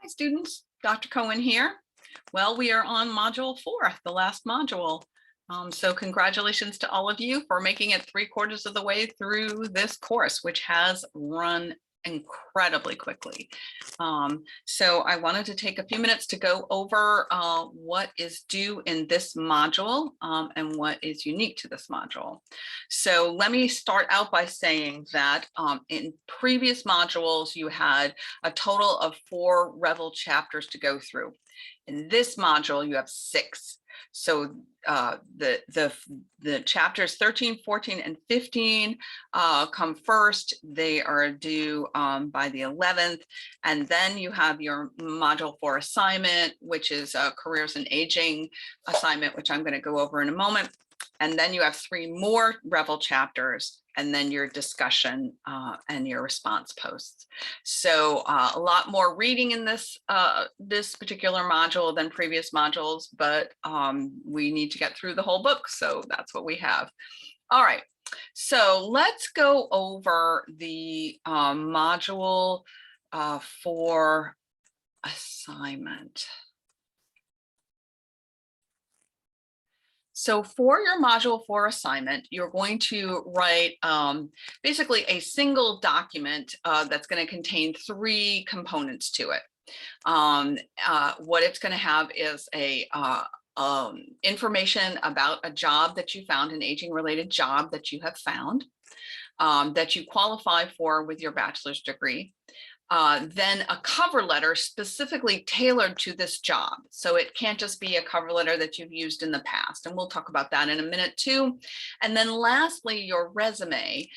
Hi students, Dr. Cohen here. Well, we are on module 4, the last module. So congratulations to all of you for making it 3/4 of the way through this course, which has run incredibly quickly. So I wanted to take a few minutes to go over what is due in this module and what is unique to this module. So let me start out by saying that in previous modules, you had a total of 4 Revel chapters to go through. In this module, you have 6. So the chapters 13, 14, and 15 come first. They are due by the 11th. And then you have your module 4 assignment, which is a careers and aging assignment, which I'm going to go over in a moment. And then you have 3 more Revel chapters, and then your discussion and your response posts. So a lot more reading in this this particular module than previous modules, but we need to get through the whole book, so that's what we have. All right, so let's go over the module 4 assignment. So for your module 4 assignment, you're going to write basically a single document that's going to contain 3 components to it. What it's going to have is a information about a job that you found, an aging related job that you have found, that you qualify for with your bachelor's degree. Then a cover letter specifically tailored to this job. So it can't just be a cover letter that you've used in the past. And we'll talk about that in a minute too. And then lastly, your resume.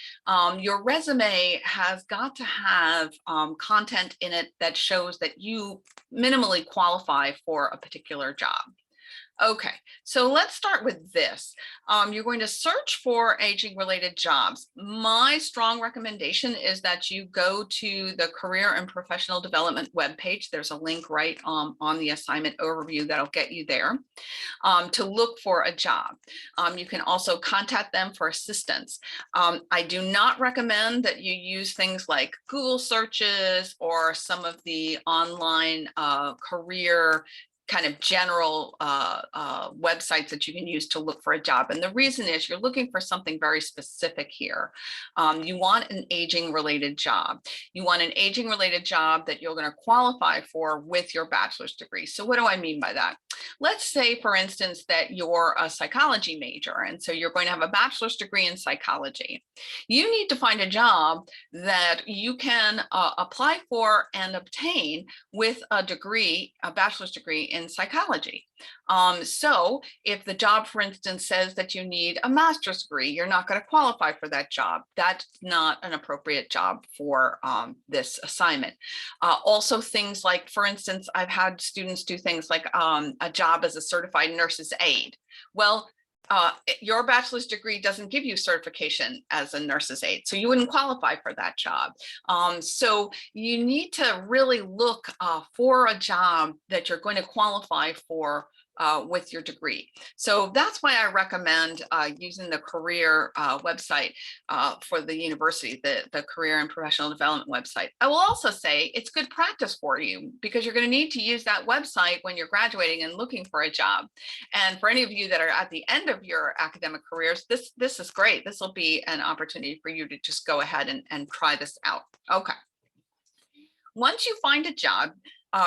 Your resume has got to have content in it that shows that you minimally qualify for a particular job. Okay, so let's start with this. You're going to search for aging related jobs. My strong recommendation is that you go to the Career and Professional Development webpage. There's a link right on the assignment overview that'll get you there to look for a job. You can also contact them for assistance. I do not recommend that you use things like Google searches or some of the online career kind of general websites that you can use to look for a job. And the reason is you're looking for something very specific here. You want an aging related job. You want an aging related job that you're going to qualify for with your bachelor's degree. So what do I mean by that? Let's say, for instance, that you're a psychology major, and so you're going to have a bachelor's degree in psychology. You need to find a job that you can apply for and obtain with a degree, a bachelor's degree in psychology. So if the job, for instance, says that you need a master's degree, you're not going to qualify for that job. That's not an appropriate job for this assignment. Also things like, for instance, I've had students do things like a job as a certified nurse's aide. Well, your bachelor's degree doesn't give you certification as a nurse's aide, so you wouldn't qualify for that job. So you need to really look for a job that you're going to qualify for with your degree. So that's why I recommend using the career website for the university, the Career and Professional Development website. I will also say it's good practice for you because you're going to need to use that website when you're graduating and looking for a job. And for any of you that are at the end of your academic careers, this is great. This will be an opportunity for you to just go ahead and try this out. Okay. Once you find a job,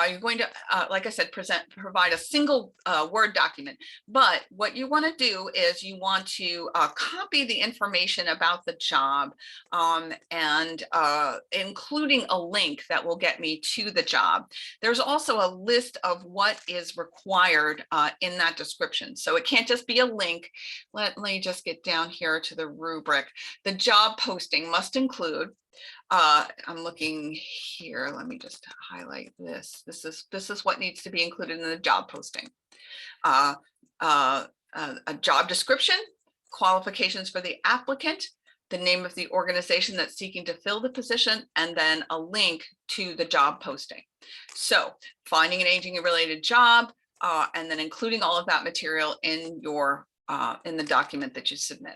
you're going to, like I said, provide a single Word document. But what you want to do is you want to copy the information about the job and including a link that will get me to the job. There's also a list of what is required in that description. So it can't just be a link. Let me just get down here to the rubric. The job posting must include, I'm looking here. Let me just highlight this. This is what needs to be included in the job posting. A job description, qualifications for the applicant, the name of the organization that's seeking to fill the position, and then a link to the job posting. So finding an aging related job, and then including all of that material in your in the document that you submit.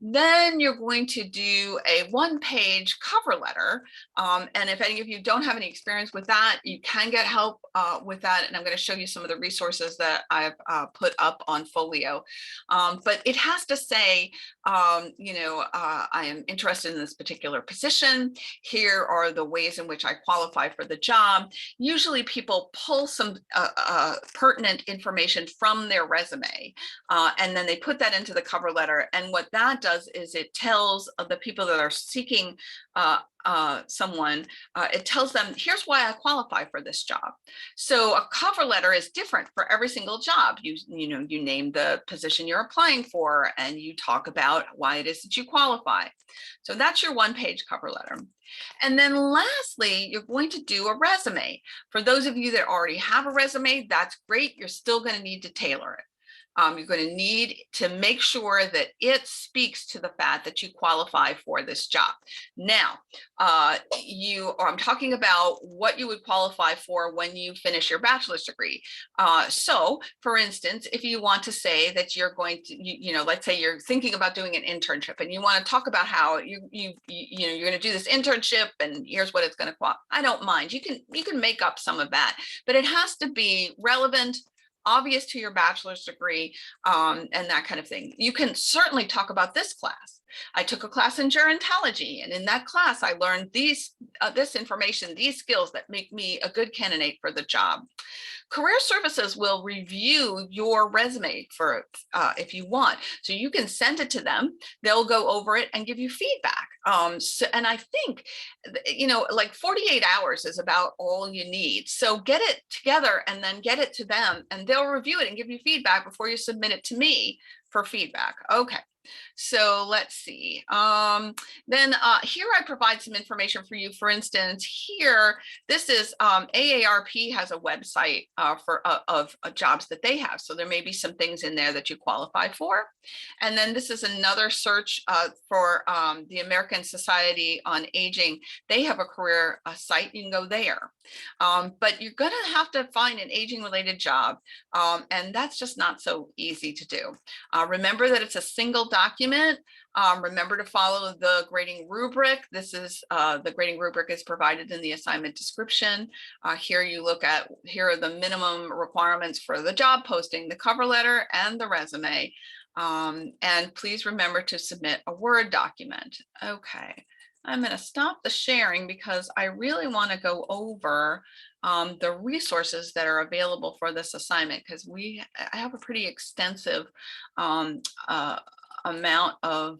Then you're going to do a one-page cover letter. And if any of you don't have any experience with that, you can get help with that. And I'm going to show you some of the resources that I've put up on Folio. But it has to say, I am interested in this particular position. Here are the ways in which I qualify for the job. Usually people pull some pertinent information from their resume, and then they put that into the cover letter. And what that does is it tells the people that are seeking someone, it tells them, here's why I qualify for this job. So a cover letter is different for every single job. You name the position you're applying for, and you talk about why it is that you qualify. So that's your one-page cover letter. And then lastly, you're going to do a resume. For those of you that already have a resume, that's great. You're still going to need to tailor it. You're going to need to make sure that it speaks to the fact that you qualify for this job. Now, I'm talking about what you would qualify for when you finish your bachelor's degree. So, for instance, if you want to say that you're going to, let's say you're thinking about doing an internship, and you want to talk about how you're going to do this internship, and here's what it's going to cost. I don't mind. You can make up some of that, but it has to be relevant, obvious to your bachelor's degree, and that kind of thing. You can certainly talk about this class. I took a class in gerontology, and in that class, I learned this information, these skills that make me a good candidate for the job. Career Services will review your resume for if you want. So you can send it to them. They'll go over it and give you feedback. And I think, like 48 hours is about all you need. So get it together and then get it to them, and they'll review it and give you feedback before you submit it to me for feedback. Okay. So let's see. Then here I provide some information for you. For instance, here, this is AARP has a website of jobs that they have. So there may be some things in there that you qualify for. And then this is another search for the American Society on Aging. They have a career site. You can go there. But you're going to have to find an aging related job. And that's just not so easy to do. Remember that it's a single document. Remember to follow the grading rubric. This is the grading rubric is provided in the assignment description. Here are the minimum requirements for the job posting, the cover letter, and the resume. And please remember to submit a Word document. Okay, I'm going to stop the sharing because I really want to go over the resources that are available for this assignment, because I have a pretty extensive amount of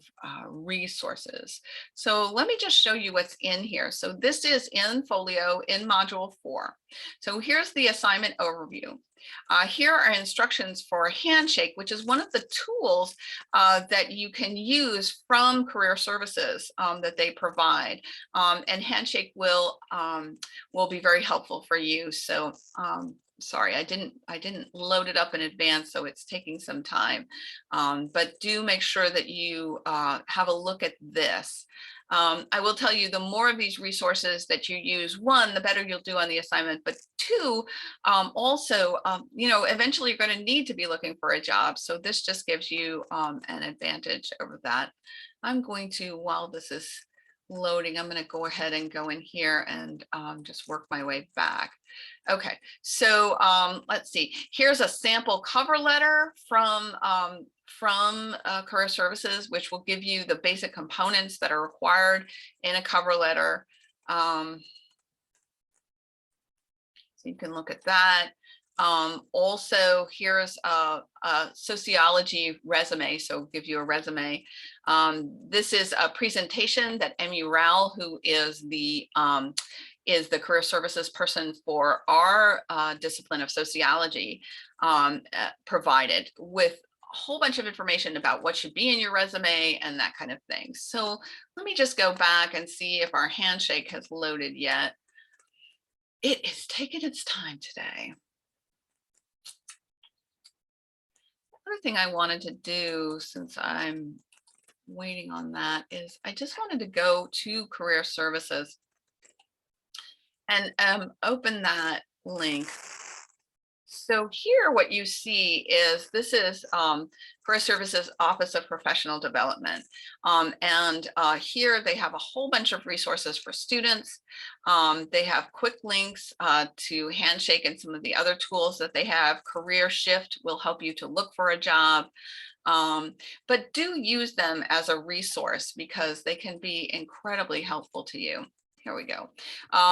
resources. So let me just show you what's in here. So this is in Folio in Module 4. So here's the assignment overview. Here are instructions for Handshake, which is one of the tools that you can use from Career Services that they provide. And Handshake will be very helpful for you. So sorry, I didn't load it up in advance, so it's taking some time. But do make sure that you have a look at this. I will tell you, the more of these resources that you use, one, the better you'll do on the assignment, but two, also, eventually you're going to need to be looking for a job. So this just gives you an advantage over that. I'm going to, while this is loading, I'm going to go ahead and go in here and just work my way back. Okay, so let's see. Here's a sample cover letter from Career Services, which will give you the basic components that are required in a cover letter. So you can look at that. Also, here's a sociology resume, so give you a resume. This is a presentation that Emmy Rowell, who is the Career Services person for our discipline of sociology, provided, with a whole bunch of information about what should be in your resume and that kind of thing. So let me just go back and see if our Handshake has loaded yet. It is taking its time today. Other thing I wanted to do, since I'm waiting on that, is I just wanted to go to Career Services and open that link So here what you see is this is Career Services Office of Professional Development. And here they have a whole bunch of resources for students. They have quick links to Handshake and some of the other tools that they have. Career Shift will help you to look for a job. But do use them as a resource because they can be incredibly helpful to you. Here we go.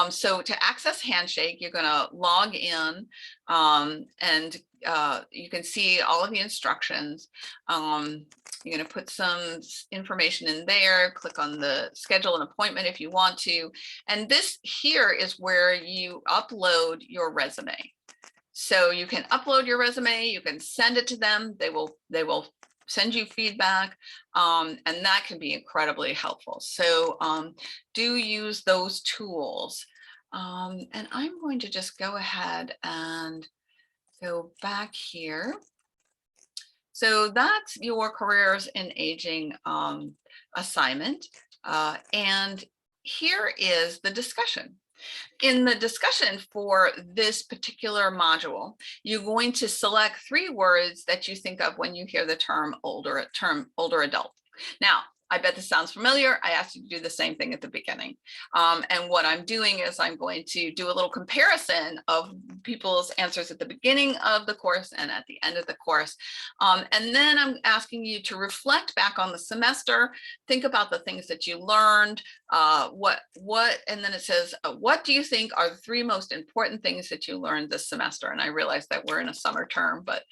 So to access Handshake, you're going to log in and you can see all of the instructions. You're going to put some information in there, click on the schedule an appointment if you want to. And this here is where you upload your resume. So you can upload your resume, you can send it to them. They will send you feedback, and that can be incredibly helpful. So do use those tools. And I'm going to just go ahead and go back here. So that's your Careers in Aging assignment. And here is the discussion. In the discussion for this particular module, you're going to select 3 words that you think of when you hear the term older adult. Now, I bet this sounds familiar. I asked you to do the same thing at the beginning. And what I'm doing is I'm going to do a little comparison of people's answers at the beginning of the course and at the end of the course. And then I'm asking you to reflect back on the semester, think about the things that you learned, and then it says, what do you think are the 3 most important things that you learned this semester? And I realize that we're in a summer term, but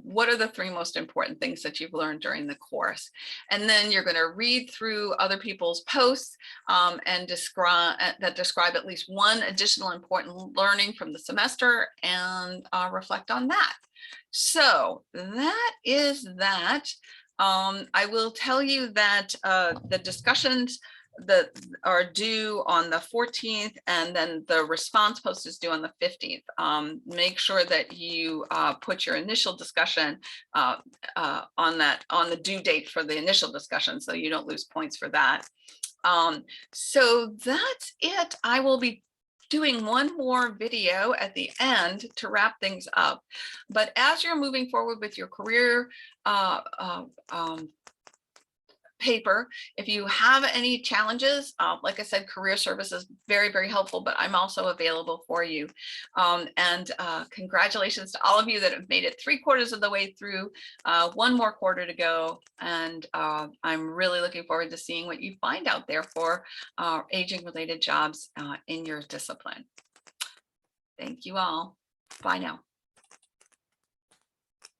what are the 3 most important things that you've learned during the course? And then you're going to read through other people's posts and describe at least one additional important learning from the semester and reflect on that. So that is that. I will tell you that the discussions that are due on the 14th, and then the response post is due on the 15th. Make sure that you put your initial discussion on the due date for the initial discussion, so you don't lose points for that. So that's it. I will be doing one more video at the end to wrap things up. But as you're moving forward with your career paper, if you have any challenges, like I said, Career Service is very, very helpful, but I'm also available for you. And congratulations to all of you that have made it 3/4 of the way through, 1 more quarter to go. And I'm really looking forward to seeing what you find out there for aging related jobs in your discipline. Thank you all. Bye now.